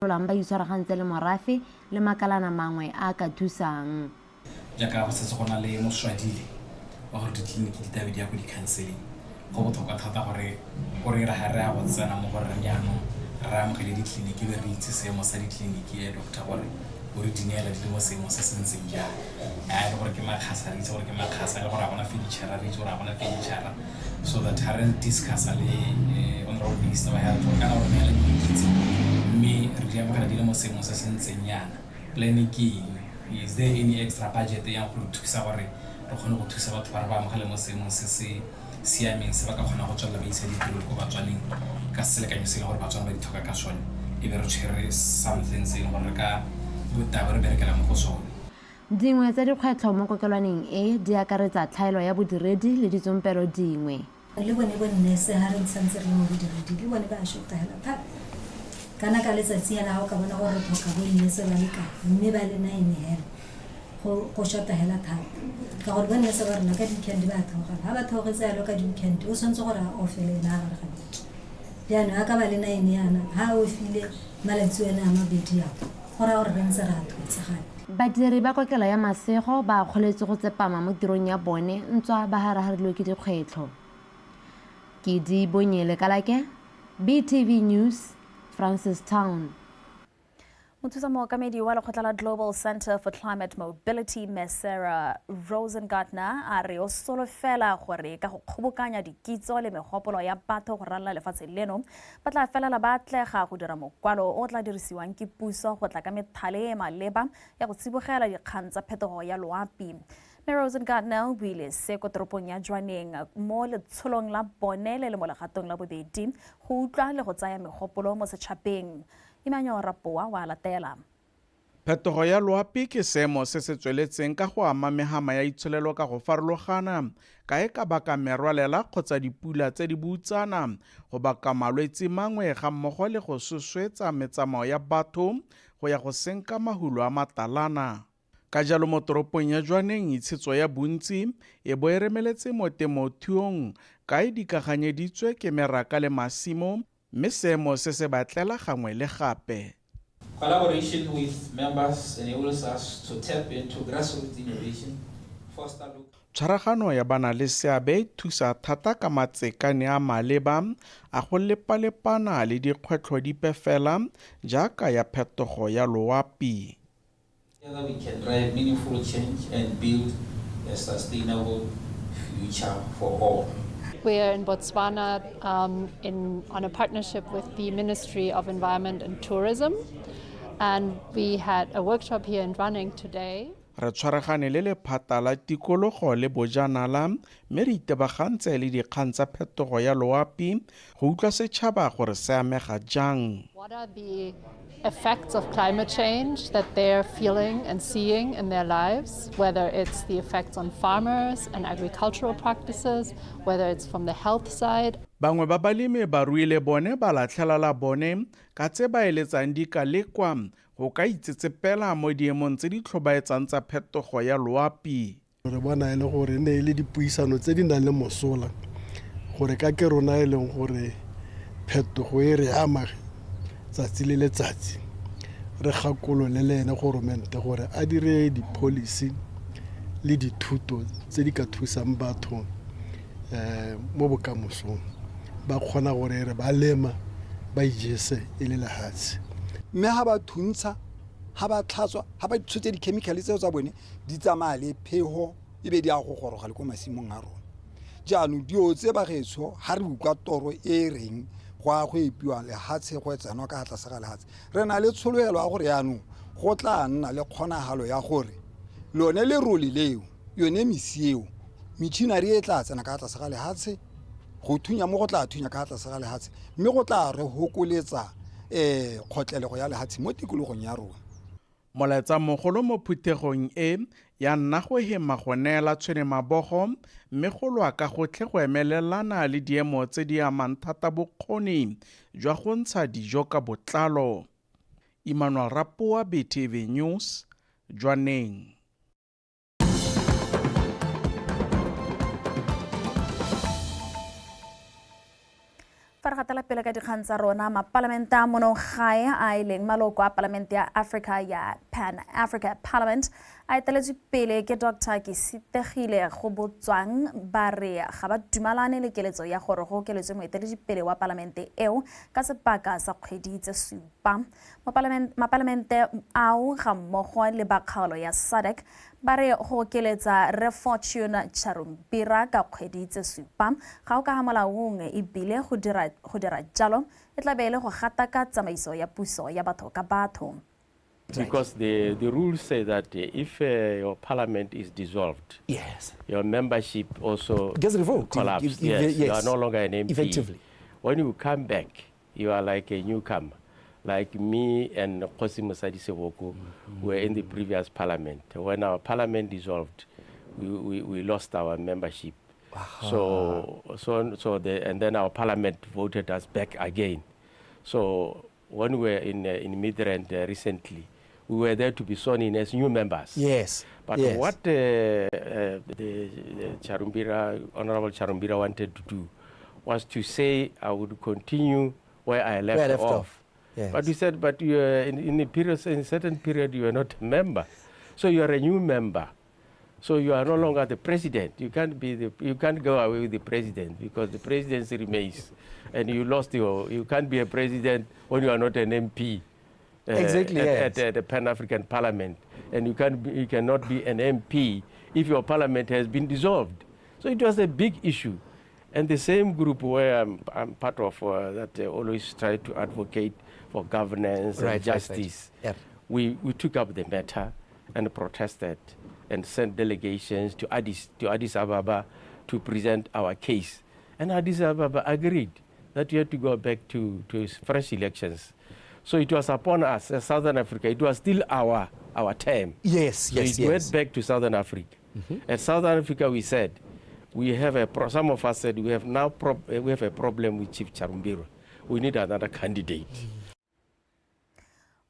ba itshwaragantse le morafe le makalana mangwe a ka thusang. Jaaka go setse go na le moswadile wa gore ditleliniki di tabe di ya go di-counseling go botlhokwa thata gore ra ga re a go tsena mo gore jaanong re amogele ditleliniki be re itse seemo sa ditleliniki doctor gore o re dineela di le mo seemo se se ntseng jang a le gore ke makgasa re itse gore ke makgasa le gore a bona feditšhara re itse gore a bona feditšhara so that ha re discussa le honorable minister wa health gore kana gore neela dikitse mme re di amogela di le mo seemo se se ntseng yana planning. Is there any extra budget ya go thusa gore re kgone go thusa batho ba re ba amogele mo seemong se se siameng se ba ka kgona go tswela ba isa ditirelo ko batswaneng ka selekanyo se le gore batswana ba di tlhoka ka sone e be re tshwere something se gore re ka botaba re berekela mo go sone. Dingwe tsa dikgwetlho mo kokelwaneng e di akaretsa tlhaelo ya bodiredi le ditsompelo dingwe. Le bone bonnese ha re ntse re mo bodiredi le bone ba a shota hela thata kana ka letsatsi ya la go ka bona gore tlhoka bonnese ba le ka mme ba le 9 hela go shota hela thata ka gore bonnese ba rena ka di-weekend ba theogela ha ba theogetse yalo ka di-weekend o tshwanetse gore a ofele na gare ga beke jaanong a ka ba le 9 yana ha o file malatsi wena a mabedi yago gore gore re ntse re a thotse gale. Badiri ba kokelo ya masego ba kgoletse go tsepama mo tirong ya bone ntswa ba haragarilwe ke dikgwetlho. Ke di bonyele kalake BTV News, Francistown. Mothusamookamedi wa lekgotla la Global Center for Climate Mobility Mesera Rosengartner a re o solofela gore ka go kgobokanya dikitso le megopolo ya batho go ralala lefatshe leno ba tla felela ba atlega go dira mokwalo o tla dirisiwang ke puso go tla ka methale e maleba ya go tsibogela dikgang tsa phetogo ya loapi. Rosengartner o buile se ko toropong ya Jwaneng mo letsholong la bone le mo legatong la bobedi go utlwa le go tsaya megopolo mo setšhabeng. Orapa wa latela. Phetogo ya loapi ke seemo se se tsweletseng ka go ama megama ya itsholelo ka go farologana ka e ka baka merwalela kgotsa dipula tse di butsana go baka malwetse mangwe ga mmogo le go suswetsa metsamao ya batho go ya go senka mahulo a matalana. Ka jalo mo toropong ya Jwaneng itshetso ya bontsi e bo e remeletse mo temothuong ka e dikaganyeditswe ke meraka le masimo mme seemo se se batlela gangwe le gape. Collaboration with members enables us to tap into grassroots innovation, foster local. Tshwaragano ya bana le seabe thusa thata ka matsekane a maleba a go lepalepana le dikgwetlho dipe fela jaaka ya phetogo ya loapi. Together we can drive meaningful change and build a sustainable future for all. We are in Botswana on a partnership with the Ministry of Environment and Tourism, and we had a workshop here in Dikgang today. Re tshwaragane le lephata la tikologo le bojanala mme re itebagantse le dikgang tsa phetogo ya loapi go utlwa setšhaba gore se amega jang. What are the effects of climate change that they're feeling and seeing in their lives, whether it's the effects on farmers and agricultural practices, whether it's from the health side. Bangwe ba balemi ba ruile bone ba latlhelela bone ka tse ba eletsang di ka lekwa go ka itsetsepela mo diemong tse di tlhobaetsang tsa phetogo ya loapi. Re bona ile gore ne ile dipuisano tse di nang le mosola gore ka ke rona e leng gore phetogo e re ama tsatsi le letsatsi re gakolole le ene goromente gore a dire di-policy le dithuto tse di ka thusang batho mo bokamosong ba kgona gore re ba lema ba ijese e le lehatshe mme ha ba thuntsha ha ba tlhatswa ha ba tshotse di-chemical tseo tsa bone di tsamaya le pheho e be di a go goroga le ko masimong a rona jaanong dio tse ba getso ha re utlwa toro e reng go a go epiwa lehatshe go etsanwa ka tlase ga lehatshe re na le tshologelo ya gore yaanong go tla nna le kgonagalo ya gore lone le roli leo yone misi eo metšhinari e tla tsena ka tlase ga lehatshe go thunya mo go tla thunya ka tlase ga lehatshe mme go tla re hokoletsa kgotlelego ya lehatshe mo tikologong ya rona. Molaetsa mogolo mo phuthegong e ya nna go hema go neela tshwene mabogo mme go lwa ka gotlhe go emelelana le diemo tse di amang thata bokgoni jwa go ntsha dijo ka botlalo. Orapa, BTV News, Jwaneng. Fa re gatela pele ka dikgang tsa rona, mapalamente a mononggae a ileng maloko a palamente ya Africa ya Pan Africa Parliament a eteletswe pele ke Dr. Kisitegile go botswang ba re ga ba dumalane le keletso ya gore go keletswe moeteledipele wa palamente eo ka sebaka sa kgwedi tse 7. Mapalamente ao ga mmogo le ba kgaolo ya SADC ba re go keletsa Re Fortune Charumbira ka kgwedi tse 7 ga o ka ga molaong ebile go dira jalo e tla be e le go gataka tsamaiso ya puso ya batho ka batho. Because the rules say that if your parliament is dissolved, yes, your membership also gets revoked. Collapsed. Yes, you are no longer an MP. Effectively. When you come back, you are like a newcomer. Like me and Kosi Musadi Sewoko were in the previous parliament. When our parliament dissolved, we lost our membership. And then our parliament voted us back again. So when we were in Midrand recently, we were there to be sworn in as new members. Yes. But yes. what the Honorable Charumbira wanted to do was to say I would continue where I left off. Yes. But he said, but you are in a certain period you are not a member, so you are a new member. So you are no longer the president. You can't go away with the president because the presidency remains, and you can't be a president when you are not an MP. Exactly. At the Pan-African Parliament, and you cannot be an MP if your parliament has been dissolved. So it was a big issue, and the same group where I'm part of that always try to advocate for governance and justice. Right. We took up the matter and protested and sent delegations to Addis Ababa to present our case, and Addis Ababa agreed that we had to go back to fresh elections. So it was upon us, Southern Africa. It was still our term. Yes, so it went back to Southern Africa. At Southern Africa, we said some of us said we have a problem with Chief Charumbira. We need another candidate.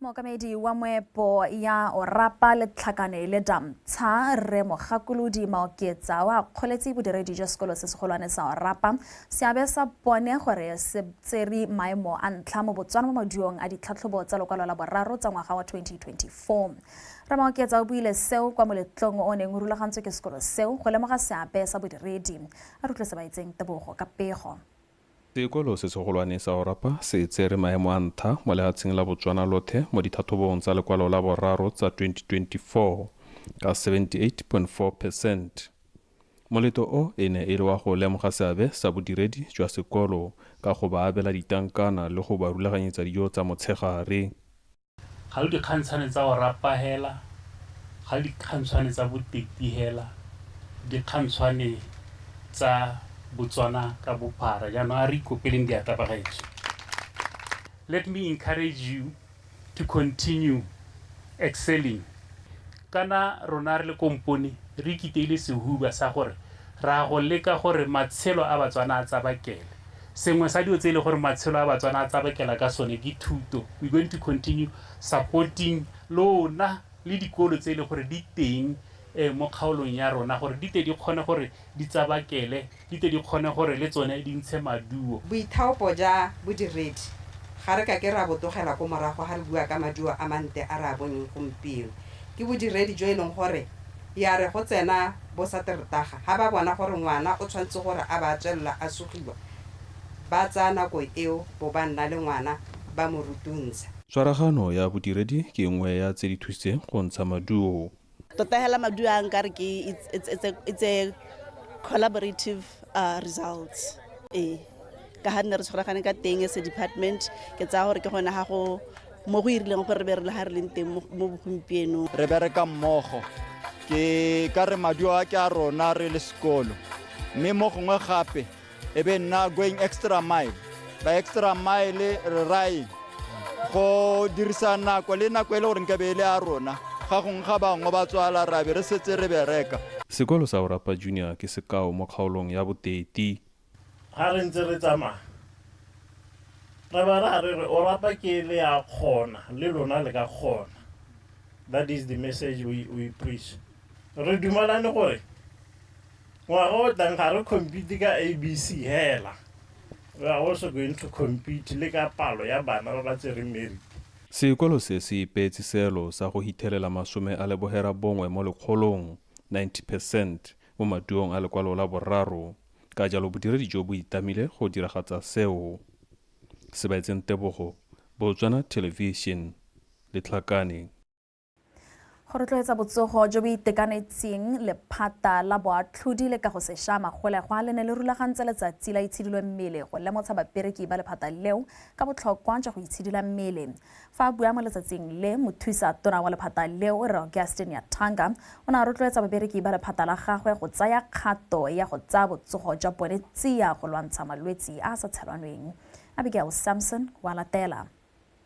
Mokamedi wa moepo ya Orapa le tlhakane le damtsha Re Mogakolodi Maoketsa wa kgoletsi bodiredi jwa sekolo se segolwane sa Orapa seabe sa bone gore se tseri maemo a ntlha mo Botswana mo maduong a ditlhatlhobo tsa lokwalo la boraro tsa ngwaga wa 2024. Re Maoketsa o buile seo kwa moletlong o neng o rulagantswe ke sekolo seo go lemoga seabe sa bodiredi a re tlose baitseng Tebogo ka pego. Sekolo se segolwane sa Orapa se tsere maemo a ntlha mo lehatsheng la Botswana lothe mo dithathobong tsa lekwalo la boraro tsa 2024 ka 78.4%. Moletlo o e ne e le wa go lemoga seabe sa bodiredi jwa sekolo ka go ba abela ditankana le go ba rulaganyetsa dijo tsa motshegare. Ga di kgantshane tsa Orapa hela, ga di kgantshane tsa Boteti hela, di kgantshane tsa Botswana ka bophara jaanong a re ikopeleng diata ba gaetsho. Let me encourage you to continue excelling. Kana rona re le kompone re ikiteile sehuba sa gore ra go leka gore matshelo a Batswana a tsabakele. Sengwe sa dio tse ile gore matshelo a Batswana a tsabakela ka sone ke thuto. We're going to continue supporting lona le dikolo tse ile gore di teng mo kgaolong ya rona gore di te di kgone gore di tsabakele, di te di kgone gore le tsone di ntshe maduo. Boithaopo ja bodiredi ga re ka ke ra botogela ko morago ga re bua ka maduo a mante a ra boneng gompieno ke bodiredi jo e leng gore ya re go tsena bo satertaga ga ba bona gore ngwana o tshwantse gore a ba tswella a sugiwa ba tsa nako eo bo ba nna le ngwana ba mo rutuntsha. Tshwaragano ya bodiredi ke nngwe ya tse di thusitseng go ntsha maduo. Tota hela maduo a nkare ke it's a collaborative results. Ka ha nne re tshwaragane ka teng as a department ke tsa gore ke gona ga go mo go irileng gore be re le ha re leng teng mo bogompieno. Re bereka mmogo ke ka re maduo a ke a rona re le sekolo mme mo gongwe gape e be nna going extra mile ba extra mile re rai go dirisa nako le nako e le gore nke be le a rona ga gongwe ga bangwe ba tswala ra be re setse re bereka. Sekolo sa Orapa Junior ke sekao mo kgaolong ya Boteti. Ha re ntse re tsamaya re ba re Orapa ke le a kgona le lona le ka kgona. That is the message we preach. Re dumalane gore ngwaga o tlang ga re compete ka ABC hela we are also going to compete le ka palo ya bana ba ba tsereng merit. Sekolo se se ipeetse seelo sa go hithelela masome a lebogera bongwe mo lekgolong 90% mo maduong a lekwalo la boraro, ka jalo bodiredi jo bo itamile go diragatsa seo. Sebaetseng Tebogo, Botswana Television, Letlhakane. Go rotloetsa botsogo jo bo itekanetseng lephata la boatlhodi le ka go sešwa magolegwa le ne le rulagantse letsatsi la itshidilo mmele go lemotsha babereki ba lephata leo ka botlhokwa jwa go itshidila mmele. Fa a bua mo letsatsing le mothusa tona wa lephata leo Rre Augustine Yathanga o ne a rotloetsa babereki ba lephata la gagwe go tsaya kgato ya go tsaya botsogo jwa bone tsia go lwantsha malwetse a a sa tshelwanweng. Abigail Samson wa latela.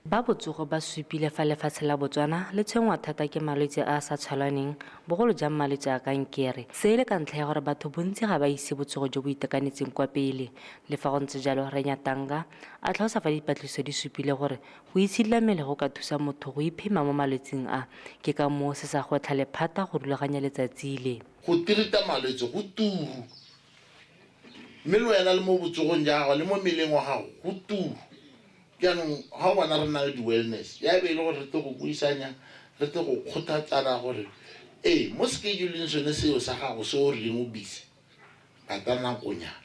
Ba botsogo ba supile fa lefatshe la Botswana le tshwengwa thata ke malwetse a a sa tshwaneng bogolo jang malwetse a kankere. Se le ka ntlha ya gore batho bontsi ga ba ise botsogo jo bo itekanetseng kwa pele. Le fa go ntse jalo Rre Yathanga a tlhalosa fa dipatlisiso di supile gore go itshidila mmele go ka thusa motho go iphema mo malwetseng a, ke ka moo se sa gotlha lephata go rulaganya letsatsi le. Go tirita malwetse go turu, mme le wena le mo botsogong ja gago le mo mmeleng wa gago go turu. Jaanong ga o bona re na le di-wellness ya be e le gore re tle go buisanya, re tle go kgothatsana gore mo scheduleng sone seo sa gago se o rileng o busy bata nakonyana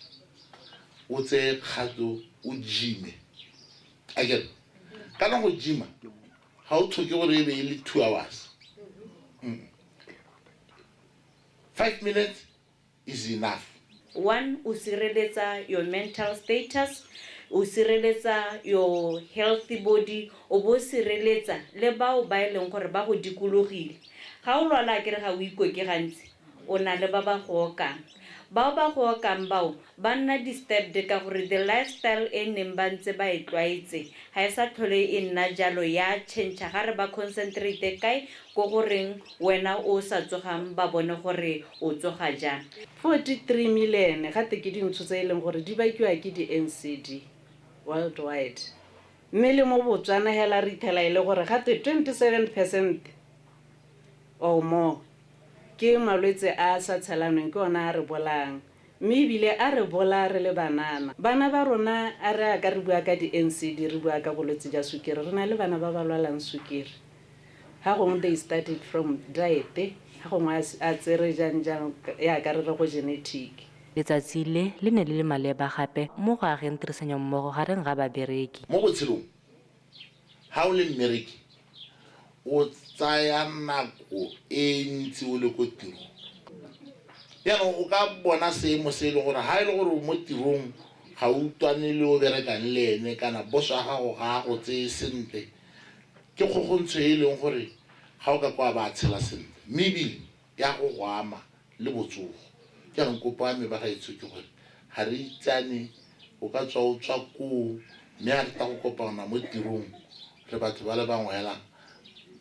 o tseye kgato o gym-e. Again kana go gym-a ga o tlhoke gore e be e le 2 hours. 5 minutes is enough. One, o sireletsa your mental status, o sireletsa your healthy body, o bo sireletsa le bao ba eleng gore ba go dikologile. Ga o lwala ke re ga o ikoke gantsi o na le ba ba go okang. Bao ba go okang bao ba nna disturbed ka gore the lifestyle e neng ba ntse ba e tlwaetse ga e sa tlhole e nna jalo ya change ga re ba concentrate kae go goreng wena o sa tsogang ba bone gore o tsoga jang. 43 million ga te ke dintho tse e leng gore di bakiwa ke di-NCD worldwide. Mme le mo Botswana hela re ithela e le gore ga te 27% or more ke malwetse a sa tshelanweng ke ona a re bolang. Mme ebile a re bola re le banana. Bana ba rona a re a ka re bua ka di-NCD re bua ka bolwetse ja sukiri. Re na le bana ba ba lwalang sukiri. Ha gongwe they started from diet, ha gongwe a tsere jang ya ka re go genetic. Letsatsi le ne le maleba gape mo go ageng tirisano mmogo gareng ga babereki. Mo botshelong ha o le mmereki o tsaya nako e ntsi o le ko tirong. Yaanong o ka bona seemo se e le gore ha e le gore mo tirong ga o utlwane le o berekang le ene kana boso wa gago ga go tseye sentle, ke kgogontsho e leng gore ga o ka kwa ba tshela sentle mme ebile ya go ama le botsogo. Jaanong kopo ya me ba gaetsho ke gore ga re itsane o ka tswa o tswa koo mme ga re tla go kopana mo tirong re batho ba le bangwe hela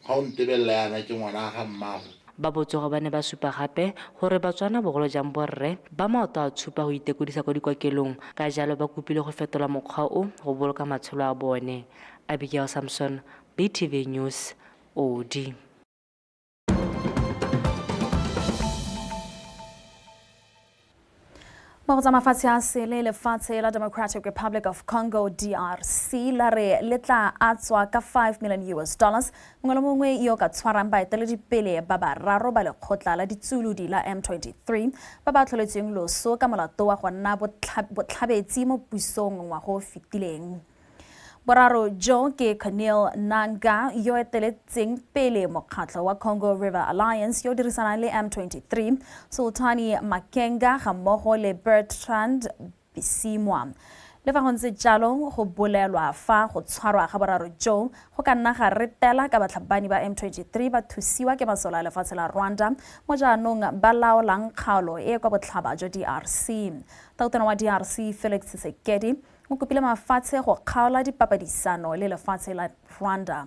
ga o ntebella yana ke ngwana ga mmago. Ba botsogo ba ne ba supa gape gore Batswana bogolo jang borre ba maoto a tshupa go itekodisa kwa dikokelong, ka jalo ba kopile go fetola mokgwa o go boloka matshelo a bone. Abigail Samson, BTV News, OD. Mo tsa mafatshe a sele lefatshe la Democratic Republic of Congo DRC la re le tla atswa ka $5 million mongwe le mongwe yo ka tshwarang baeteledipele ba bararo ba lekgotla la ditsuludi la M23 ba ba tlholetseng loso ka molato wa go nna botlhabetsi mo pusong ngwa go fetileng. Boraro jo ke Corneille Nangaa yo eteletseng pele mokgatlho wa Congo River Alliance yo dirisana le M23, Sultani Makenga ga mmogo le Bertrand Bisimwa. Le fa go ntse jalo go bolelwa fa go tshwarwa ga boraro jo go ka nna ga retela ka batlhabani ba M23 ba thusiwa ke masola a lefatshe la Rwanda mo jaanong ba laolang kgaolo e kwa botlhaba jo DRC. Tautona wa DRC Felix Tshisekedi mo kopile mafatshe go kgaola dipapadisano le lefatshe la Rwanda.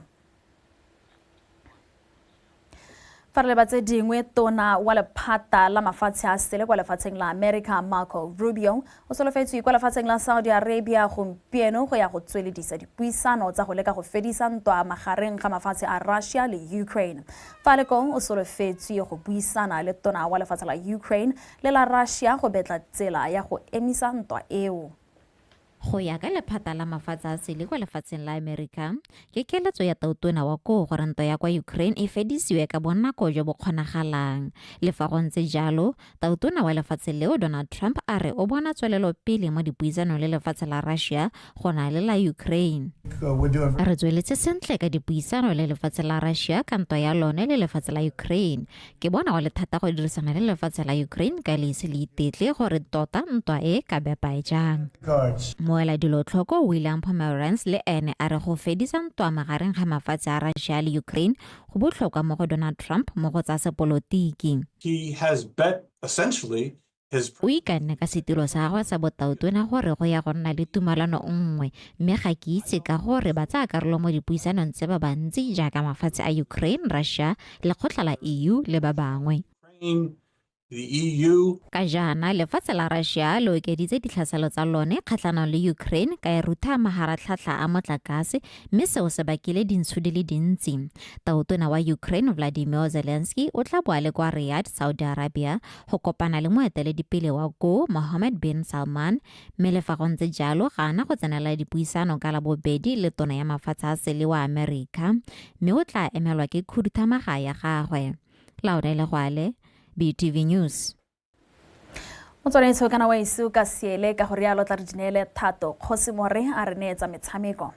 Fa re batse dingwe tona wa lephata la mafatshe a sele kwa lefatsheng la America Marco Rubio o solofetswe kwa lefatsheng la Saudi Arabia gompieno go ya go tsweledisa dipuisano tsa go leka go fedisa ntwa magareng ga mafatshe a Russia le Ukraine. Falcon o solofetswe go buisana le tona wa lefatshe la Ukraine le la Russia go betla tsela ya go emisa ntwa eo. Go ya ka lephata la mafatshe a sele kwa lefatsheng la Amerika, ke keletso ya tautona wa koo gore ntwa ya kwa Ukraine e fedisiwe ka bonako jo bo kgonagalang. Le fa go ntse jalo, tautona wa lefatshe leo Donald Trump a re o bona tswelelo pele mo dipuisanong le lefatshe la Russia go na le la Ukraine. Re tsweletse sentle ka dipuisano le lefatshe la Russia ka ntwa ya lone le lefatshe la Ukraine. Ke bona go le thata go dirisana le lefatshe la Ukraine ka leise le itetle gore tota ntwa e ka bepae jang. Moela dilotlhoko William Pomeranz le ene a re go fedisa ntwa magareng ga mafatshe a Russia le Ukraine go botlhokwa mo go Donald Trump mo go tsa sepolotiki. He has bet essentially his o ikanne ka setilo sa gagwe sa botautona gore go ya go nna le tumalano nngwe mme ga ke itse ka gore ba tsaya karolo mo dipuisanong tse ba bantsi jaaka mafatshe a Ukraine, Russia, lekgotla la EU le ba bangwe. the EU. Ka jaana lefatshe la Russia le okeditse ditlhaselo tsa lone kgatlhanong le Ukraine ka e rutha maharatlhatlha a motlakase mme seo se bakile dintsho di le dintsi. Tautona wa Ukraine Vladimir Zelensky o tla boa le kwa Riyadh, Saudi Arabia go kopana le moeteledipele wa go Mohammed bin Salman mme le fa go ntse jalo ga ana go tsenela dipuisano ka la bobedi le tona ya mafatshe a sele wa Amerika mme o tla emelwa ke khuduthamaga ya gagwe. Laura Legwale, BTV News. Motsweding kana wa isu ka siele ka gore ya lo tla re dinele thato Kgosimore a re neetsa metshameko.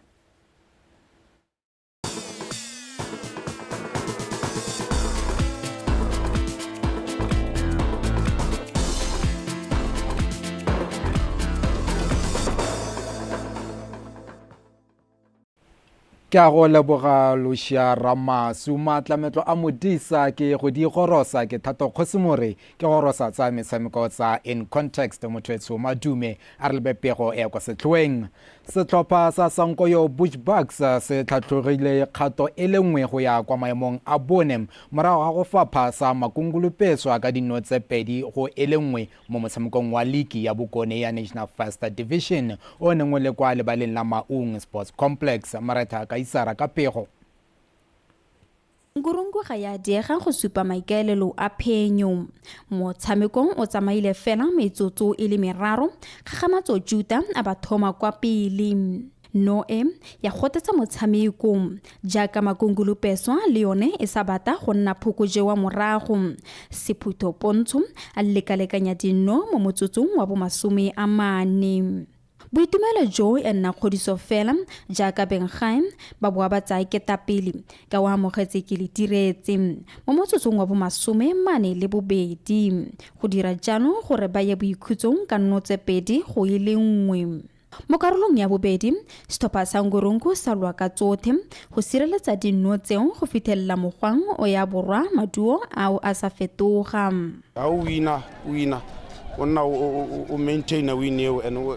Ke a go leboga Lucia Ramasu matlametlo a modisa ke go di gorosa ke Thato Kgosimore ke gorosa tsa metshameko tsa In Context motho madume a re lebepego e kwa setlhoeng. Setlhopha sa Sankoyo Bushbucks se tlhatlhogile kgato e le nngwe go ya kwa maemong a bone morago ga go fapha sa makungulupeswa ka dino tse pedi go e le nngwe mo motshamekong wa ligi ya bokone ya National First Division o nengwe le kwa lebaleng la Maung Sports Complex. Maretha ka isara ka pego. Ngurungu ga ya diega go supa maikaelelo a phenyo. Motshamekong o tsamaile fela metsotso e le meraro ga gamatso Juta a ba thoma kwa pele. Noe ya gotetsa motshameko jaaka makungulupeswa le yone e sa bata go nna phokojewa morago. Sephuto Pontsho a lekalekanya dino mo motsotsong wa bo 40. Boitumelo jo e nna kgodiso fela jaaka Bengaim ba boa ba tsaya ketapele ka wa mogetse ke le diretse mo motsotsong wa bo 42 go dira jalo gore ba ye boikhutsong ka nnotse pedi go ile nngwe. Mo karolong ya bobedi Stopper sa Ngurungu sa lwa ka tsothe go sireletsa dinno tseo go fitlhella mogwang o ya borwa maduo ao a sa fetoga. A wina ona o maintain a win eo and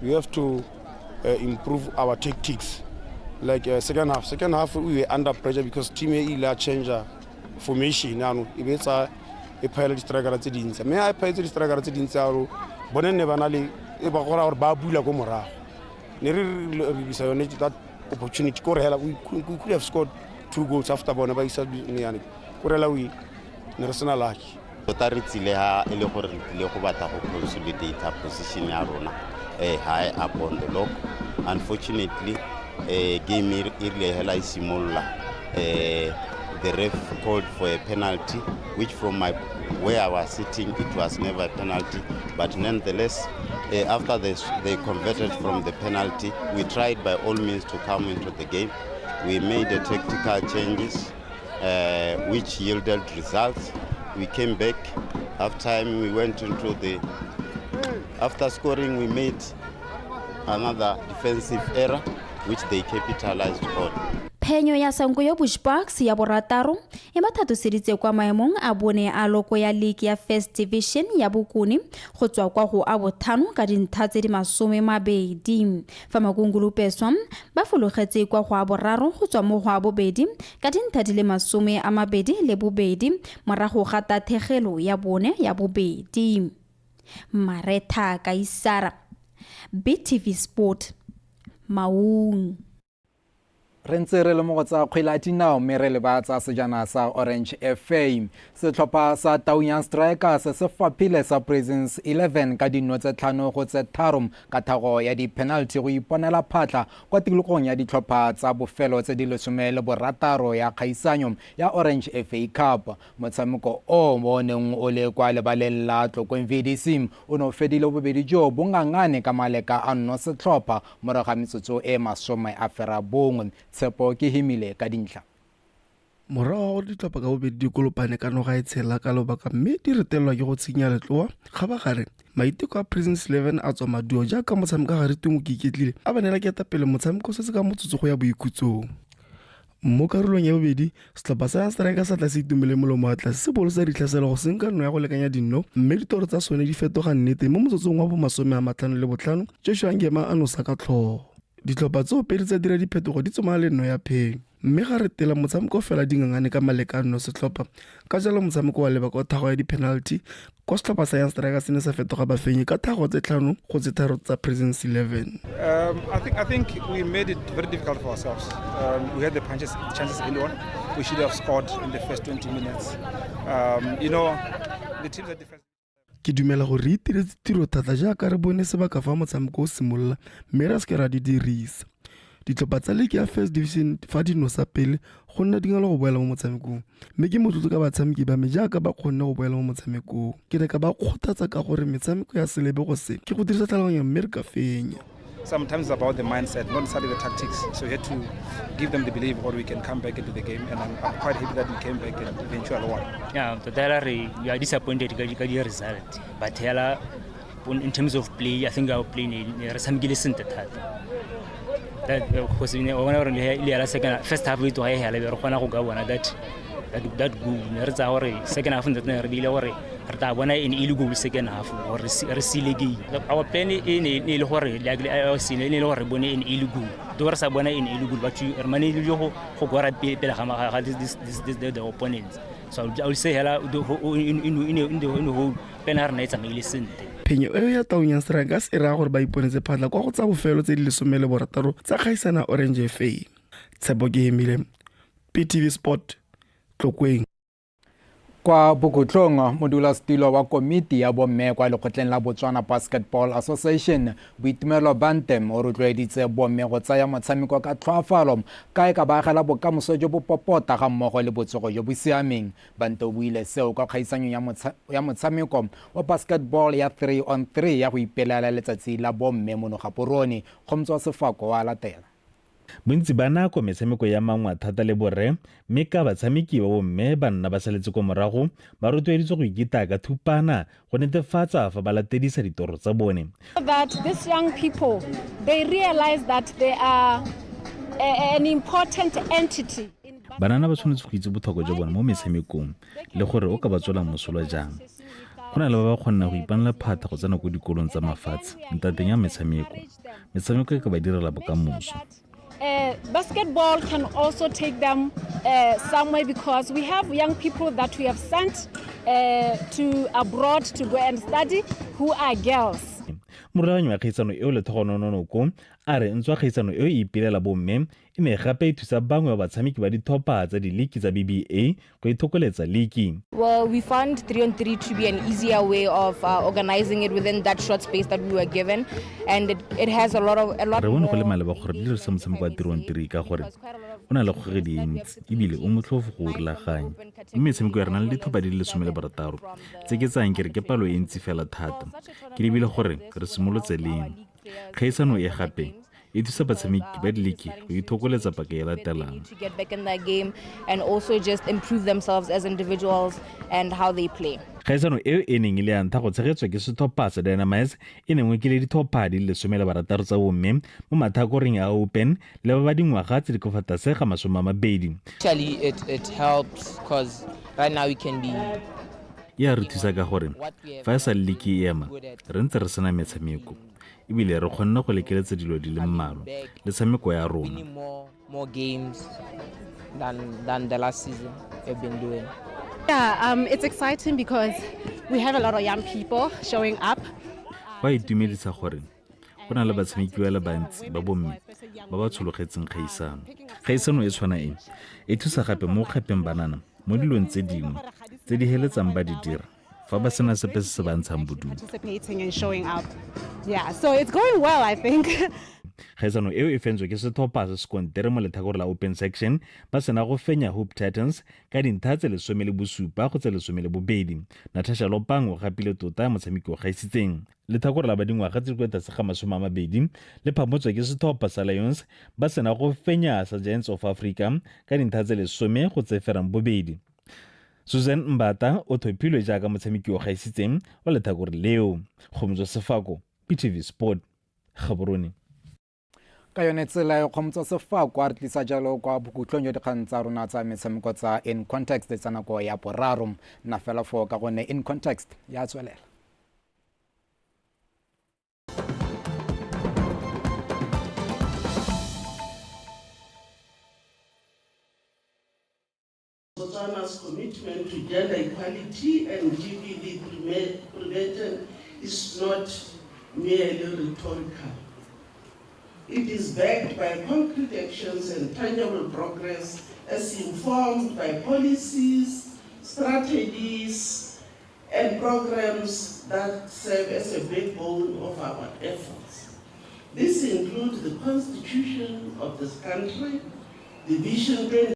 we have to improve our tactics. Like second half we were under pressure because team ila change formation yano ibetsa e phela distragara tse dintsi me a phela distragara tse dintsi aro bone ne bana le e ba gora gore ba bula go morago ne re bisa yone that opportunity ko rela we could have scored 2 goals after bona ba isa ne yani ko rela we ne re sena lucky. Tota re tsile ha e le gore le go batla go consolidate position ya rona high up on the log. Unfortunately game ile hela isimolla the ref called for a penalty which from where I was sitting it was never a penalty, but nonetheless after they converted from the penalty we tried by all means to come into the game. We made the tactical changes which yielded results. We came back. Half time we went into after scoring we made another defensive error which they capitalized on. Phenyo ya Sankoyo Bushbucks ya borataro e mathatoseditse kwa maemong a bone a loko ya league ya First Division ya bokone go tswa kwa go a bothano ka dintha tse di 20. Fa makungulupeswa ba fologetse kwa go a boraro go tswa mo go a bobedi ka dintha di le 22 morago ga tathegelo ya bone ya bobedi. Maretha ka isara, BTV Sport, Maung. re ntse re le mo go tsa kgwele ya dinao mme re le ba tsa sejana sa Orange FA. Setlhopha sa Taung Strikers se fapile sa Prisons 11 ka dino tse 5 go tse 3 ka thago ya di-penalty go iponela phatla kwa tikologong ya ditlhopha tsa bofelo tse di 16 ya kgaisanyo ya Orange FA Cup. Motshameko o mo neng o le kwa lebaleng la Tlokweng VDC o no fedile bobedi jo bongangane ka maleka a nno setlhopha morago ga metsotso e 10 Tshepo ke himile ka dintlha. Morago go ditlhopha ka bobedi di kolopane ka noga e tshela ka lobaka mme di retelwa ke go tshinya letloa ga ba gare maiteko a Prisons 11 a tswa maduo jaaka motshameko gare tungo ke iketlile a banela ke etapele motshameko se se ka motsotso go ya boikhutsong. Mo karolong ya bobedi setlhopha sa Strikers sa tla se itumele molomo wa tlase se bolosa ditlhaselo go senka nno ya go lekanya dinno mme ditoro tsa sone di fetoga nnete mo motsotsong wa bo 55 Joshua Ngema a nosa ka tlhogo. Ditlhopha tseo pedi tsa dira diphetogo di tsomana le nno ya pheng mme ga re tela motshameko fela dingangane ka malekano setlhopha ka jalo motshameko wa lebaka o thago ya di-penalty kwa setlhopha sa Young Strikers se ne sa fetoga bafenyi ka thago tse 5 go tse 3 tsa Prisons 11. I think we made it very difficult for ourselves. We had the chances early on. We should have scored in the first 20 minutes. The teams are defensive. Ke dumela go re itiretse tiro thata jaaka re bone sebaka fa motshameko o simolola mme re se ra di dirisa. Ditlhopha tsa league ya First Division fa di nosa pele go nna dingala go boela mo motshamekong mme ke motlotlo ka batshameki ba me jaaka ba kgonne go boela mo motshamekong. Ke re ka ba kgothatsa ka gore metshameko ya selebe go se ke go dirisa tlhaloganyo mme re ka fenya. Sometimes it's about the mindset, not necessarily the tactics. So we had to give them the belief or we can come back into the game, and I'm quite happy that we came back and eventually won. Yeah, totally. We are disappointed with the result, but in terms of play, I think our play is some gillisan that because in second first half we to have that good. Our second half that really in illegal second half or receive our plan in hore like I was in illegal doors are in illegal but you money you go the opponents so I will say hello in the whole penal nights am listen phenyo e ya Taung Strikers e ra gore ba iponetse phatla kwa go tsa bofelo tse di 16 tsa kgaisana Orange FA. Tshepo ke hemile PTV Sport Tlokweng. Kwa Bokotlong modulasetilo wa komiti ya bomme kwa lekgotleng la Botswana Basketball Association Boitumelo Bantem o rotloeditse bomme go tsaya motshameko ka tlhoafalo ka ka baagela bokamoso jo bo popota ga mmogo le botsogo jo bo siameng. Bante o buile seo ka kgaisanyo ya motshameko wa basketball ya 3-on-3 ya go ipelela letsatsi la bomme mo Nogaporone Kgomtswa Sefako wa latela. Bontsi ba nako metshameko ya mangwa thata le borre mme ka batshameki ba bomme ba nna ba saletse ko morago ba rotloeditswe go ikita ka thupana go netefatsa fa ba latedisa ditoro tsa bone. That these young people they realize that they are an important entity. Banana ba tshwanetse go itse botlhokwa jwa bone mo metshamekong le gore o ka ba tswela mosola jang. Go na le ba ba kgonna go ipanela phata go tsena go dikolong tsa mafatshe ntateng ya metshameko e ka ba direla bokamoso. Basketball can also take them somewhere because we have young people that we have sent to abroad to go and study who are girls. Moraganyo wa kgaisano eo le thogonononoko a re ntswa kgaisano eo e ipelela bomme e ne gape e thusa bangwe ba batshameki ba dithopa tsa diliki tsa BBA go ithokoletsa liki. Well, we found 3-on-3 to be an easier way of organizing it within that short space that we were given, and it has a lot. Re bone go le maleba gore le dirisa motshameko wa 3-on-3 ka gore o na le kgogedi dintsi ebile o motlhofo go rulaganya. Mme metshameko ya rena le dithopa di le 16 tse ke tsang ke re ke palo e ntsi fela thata ke lebile gore re simolotse leng. Kgaisano e gape e thusa batshameki ba diliki go ithokoletsa paka e latelang. To get back in that game and also just improve themselves as individuals and how they play. Kgaisano eo e neng ile ya ntha go tshegetswa ke sethopa sa Dynamites e nengwe ke le dithopa di le 16 tsa bomme mo mathakoreng a open le ba ba dingwaga tse di ka fa tlase ga 20. Actually it helps because right now we can be ya re thusa ka gore fa sa liki ema re ntse re sena metshameko ebile re kgonna go lekeletsa dilo di le mmalwa le tshameko ya rona. More games than the last season we've been doing. Yeah, it's exciting because we have a lot of young people showing up. Ba itumedisa gore go na le batshameki ba le bantsi ba bomme ba ba tshologetseng kgaisano kgaisano e tshwana e thusa gape mo kgapeng banana mo dilong tse dingwe tse di heletsang ba di dira fa ba sena sepe se se ba ntshang bodutu. Kgaisano eo e fentswe ke setlhopha se se kontere mo letlhakore la open section ba sena go fenya Hope Titans ka dintlha tse 17 go tse 12. Natasha Lopang o gapile tota motshameki o gaisitseng. Letlhakore la badingwaga tse di kwa tlase ga 20 le phamotswe ke setlhopha sa Lions ba sena go fenya sa Giants of Africa ka dintlha tse 10 go tse ferang 2. Susan Mbata o thopilwe jaaka motshameki o gaisitseng o letlhakore leo. Kgomotso Sefako, PTV Sport, Gaborone. Ka yone tsela e kgomotso Sefako a re tlisa jalo kwa bokutlong jo dikgang tsa rona tsa metshameko tsa In Context tsa nako ya boraro na fela fo ka gone In Context ya tswelela. BOTSWANA's commitment to gender equality and GBV prevention is not merely rhetorical. It is backed by concrete actions and tangible progress as informed by policies, strategies, and programs that serve as a backbone of our efforts. This includes the Constitution of this country, the Vision 20